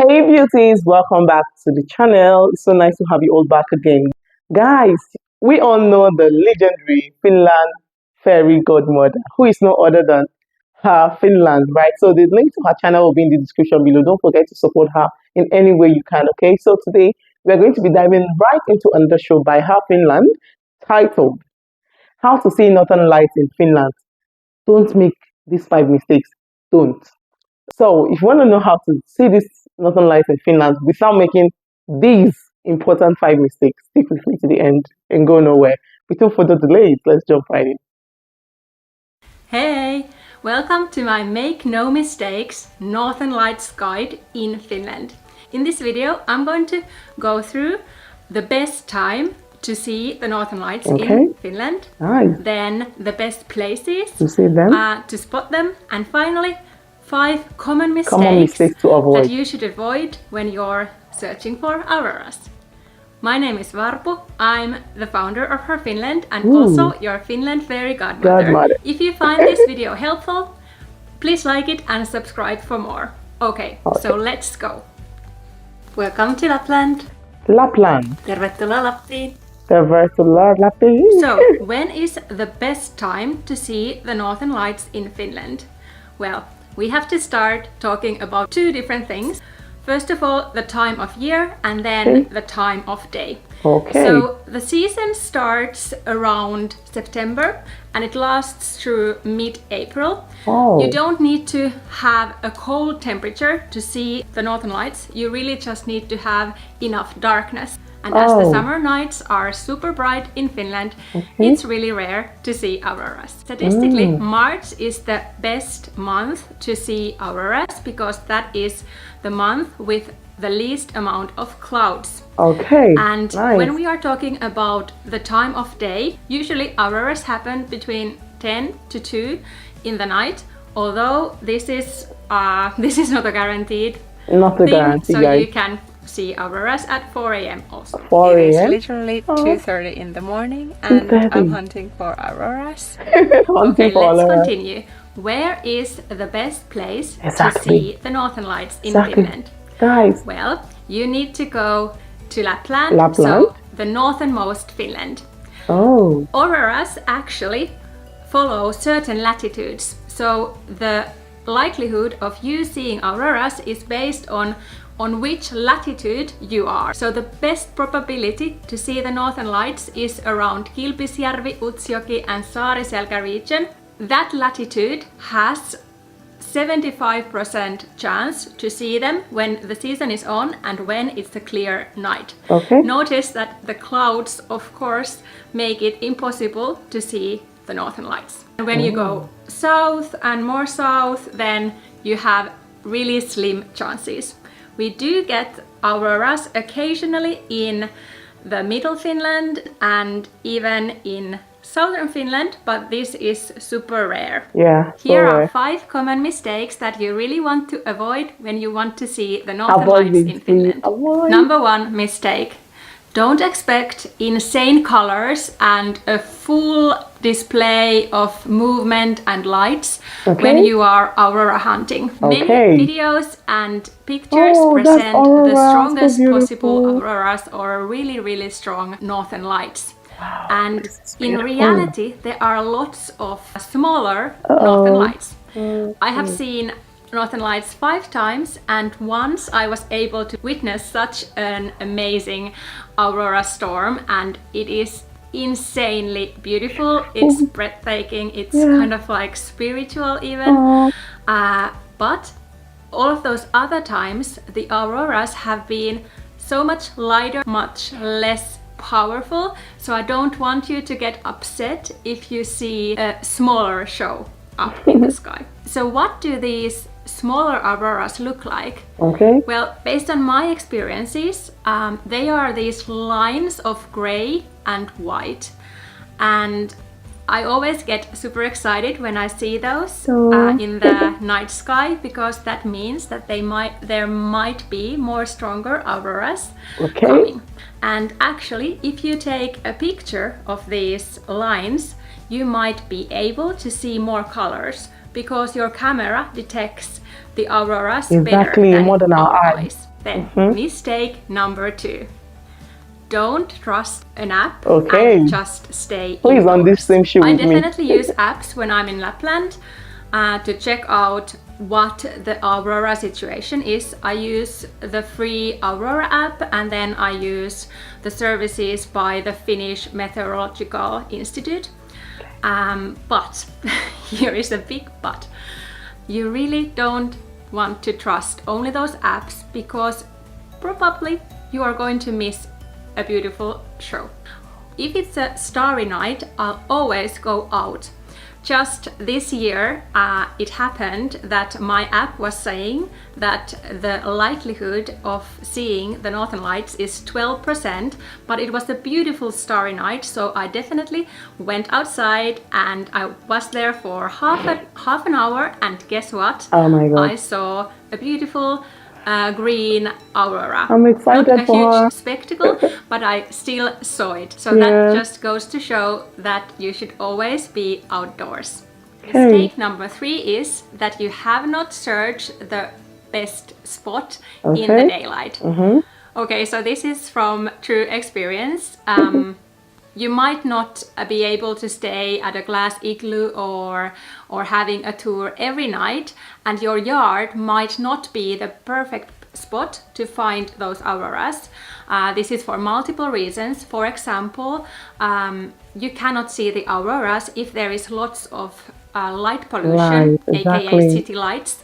Hey beauties, welcome back to the channel. It's so nice to have you all back again. Guys, we all know the legendary Finland fairy godmother, who is no other than her Finland, right? So the link to her channel will be in the description below. Don't forget to support her in any way you can, okay? So today we're going to be diving right into another show by her Finland titled How to See Northern Lights in Finland. Don't make these 5 mistakes. Don't. So if you want to know how to see this Northern Lights in Finland without making these important 5 mistakes, stick with me to the end and go nowhere. Without further delays, let's jump right in. Hey! Welcome to my Make No Mistakes Northern Lights guide in Finland. In this video, I'm going to go through the best time to see the Northern Lights in Finland, then the best places to see them, to spot them, and finally 5 common mistakes to avoid that you should avoid when you're searching for auroras. My name is Varpu. I'm the founder of Her Finland and also your Finland fairy godmother. If you find this video helpful, please like it and subscribe for more. Okay, so let's go. Welcome to Lapland. Lapland. Tervetuloa Lappiin. Tervetuloa Lappiin. So, when is the best time to see the Northern Lights in Finland? Well, we have to start talking about 2 different things. First of all, the time of year and then the time of day. So the season starts around September and it lasts through mid-April. You don't need to have a cold temperature to see the Northern Lights. You really just need to have enough darkness. And as the summer nights are super bright in Finland, it's really rare to see auroras. Statistically, March is the best month to see auroras because that is the month with the least amount of clouds. And when we are talking about the time of day, usually auroras happen between 10 to 2 in the night, although this is not a guaranteed thing, so you can see auroras at 4 a.m. also. 4 a.m. It is literally 2:30 in the morning and I'm hunting for auroras. Okay, let's continue. Where is the best place to see the Northern Lights in Finland? Guys. Well, you need to go to Lapland, so the northernmost Finland. Auroras actually follow certain latitudes, so the likelihood of you seeing auroras is based on which latitude you are. So the best probability to see the Northern Lights is around Kilpisjärvi, Utsjoki and Saariselkä region. That latitude has 75% chance to see them when the season is on and when it's a clear night. Notice that the clouds, of course, make it impossible to see the Northern Lights. And when you go south and more south, then you have really slim chances. We do get auroras occasionally in the middle Finland and even in southern Finland, but this is super rare. Here are 5 common mistakes that you really want to avoid when you want to see the Northern Lights in Finland. Number 1 mistake. Don't expect insane colors and a full display of movement and lights when you are aurora hunting. Many videos and pictures present the strongest possible auroras or really, really strong Northern Lights. And in reality, there are lots of smaller Northern Lights. I have seen Northern Lights 5 times and once I was able to witness such an amazing aurora storm and it is insanely beautiful. It's breathtaking, it's kind of like spiritual even. But all of those other times the auroras have been so much lighter, much less powerful, so I don't want you to get upset if you see a smaller show up in the sky. So what do these smaller auroras look like? Well, based on my experiences, they are these lines of gray and white, and I always get super excited when I see those in the night sky because that means that there might be more stronger auroras coming. And actually, if you take a picture of these lines, you might be able to see more colors because your camera detects the auroras better than more than our eyes. Then, mistake number 2. Don't trust an app Okay. and just stay Who is on indoors. this same shoe I with me? definitely use apps when I'm in Lapland to check out what the aurora situation is. I use the free Aurora app, and then I use the services by the Finnish Meteorological Institute. But here is a big but. You really don't want to trust only those apps, because probably you are going to miss a beautiful show. If it's a starry night, I'll always go out. Just this year, it happened that my app was saying that the likelihood of seeing the Northern Lights is 12%, but it was a beautiful starry night, so I definitely went outside and I was there for half an hour, and guess what? Oh my God. I saw a beautiful green aurora. I'm excited Not a for huge her. spectacle, but I still saw it. So Yeah. that just goes to show that you should always be outdoors. Okay. Mistake number 3 is that you have not searched the best spot in the daylight. Okay, so this is from true experience. You might not be able to stay at a glass igloo or having a tour every night, and your yard might not be the perfect spot to find those auroras. This is for multiple reasons. For example, you cannot see the auroras if there is lots of light pollution, Right, exactly. aka city lights,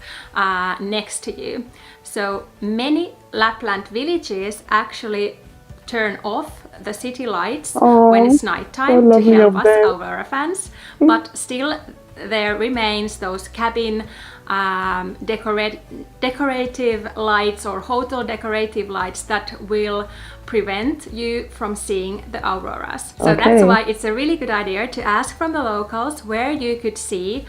next to you. So many Lapland villages actually turn off the city lights when it's nighttime to lovely help of us them. aurora fans, but still there remains those cabin decorative lights or hotel decorative lights that will prevent you from seeing the auroras. So that's why it's a really good idea to ask from the locals where you could see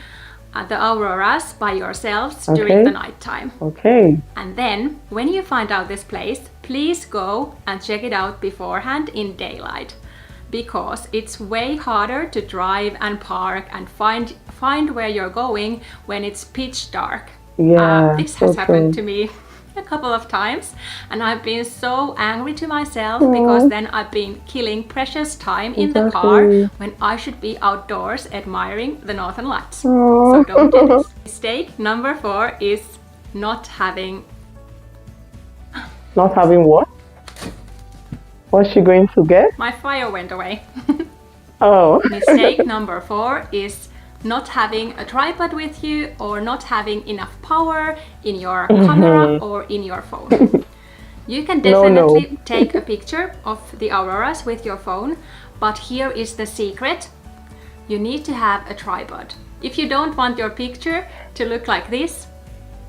the auroras by yourselves during the nighttime. Okay. And then, when you find out this place, please go and check it out beforehand in daylight, because it's way harder to drive and park and find where you're going when it's pitch dark. Yeah. This has happened to me a couple of times, and I've been so angry to myself because then I've been killing precious time in the car when I should be outdoors admiring the Northern Lights. So don't do this. Mistake number 4 is not having... Not having what? What's she going to get? My fire went away. Oh. Mistake number 4 is not having a tripod with you, or not having enough power in your camera or in your phone. You can definitely take a picture of the auroras with your phone, but here is the secret. You need to have a tripod. If you don't want your picture to look like this,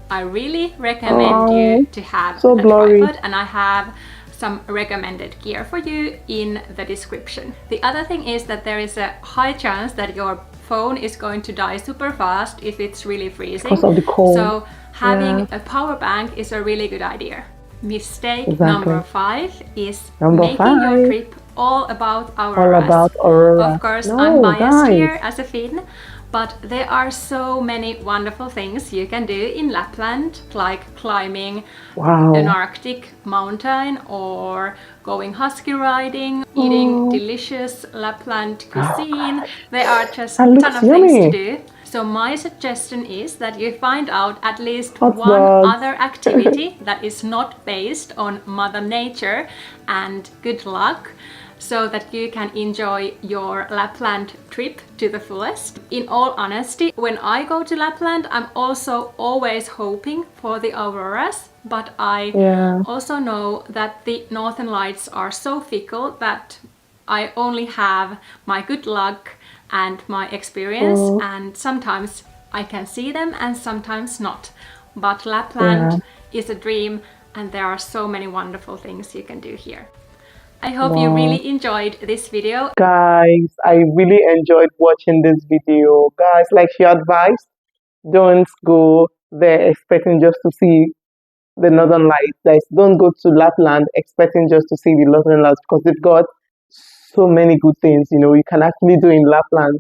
I really recommend you to have a tripod, and I have some recommended gear for you in the description. The other thing is that there is a high chance that your phone is going to die super fast if it's really freezing. Because of the cold. So having a power bank is a really good idea. Mistake number 5 is making your trip all about auroras. All about aurora. Of course, I'm biased here as a Finn, but there are so many wonderful things you can do in Lapland, like climbing an Arctic mountain, or going husky riding, eating delicious Lapland cuisine. There are just a ton of things to do. So my suggestion is that you find out at least one other activity that is not based on Mother Nature and good luck, so that you can enjoy your Lapland trip to the fullest. In all honesty, when I go to Lapland, I'm also always hoping for the auroras, but I also know that the Northern Lights are so fickle that I only have my good luck and my experience, and sometimes I can see them and sometimes not. But Lapland is a dream, and there are so many wonderful things you can do here. I hope you really enjoyed this video. Guys, I really enjoyed watching this video. Guys, like she advised, don't go there expecting just to see the Northern Lights. Guys, don't go to Lapland expecting just to see the Northern Lights, because they've got so many good things, you can actually do in Lapland.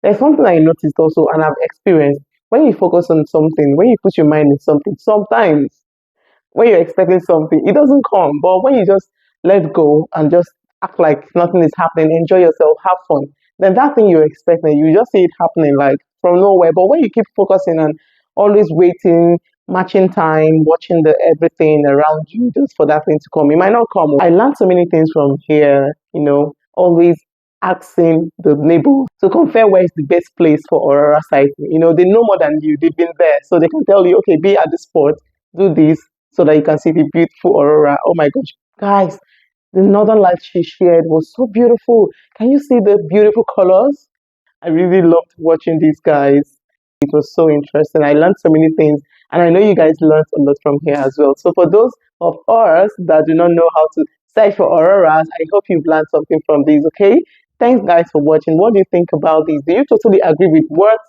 There's something I noticed also, and I've experienced. When you focus on something, when you put your mind in something, sometimes when you're expecting something, it doesn't come. But when you just let go and just act like nothing is happening, enjoy yourself, have fun, then that thing you're expecting, you just see it happening like from nowhere. But when you keep focusing and always waiting, matching time, watching the everything around you just for that thing to come, it might not come. I learned so many things from here, always asking the neighbor to confirm where is the best place for aurora sighting. They know more than you, they've been there, so they can tell you, okay, be at the spot, do this, so that you can see the beautiful aurora. Oh my gosh, guys, the northern lights she shared was so beautiful. Can you see the beautiful colors? I really loved watching these guys. It was so interesting. I learned so many things, and I know you guys learned a lot from here as well. So for those of us that do not know how to search for auroras, I hope you've learned something from these, okay? Thanks guys for watching. What do you think about these? Do you totally agree with what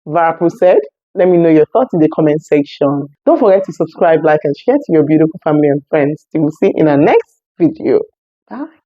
Varapu said? Let me know your thoughts in the comment section. Don't forget to subscribe, like, and share to your beautiful family and friends. Till we see in our next video. Bye.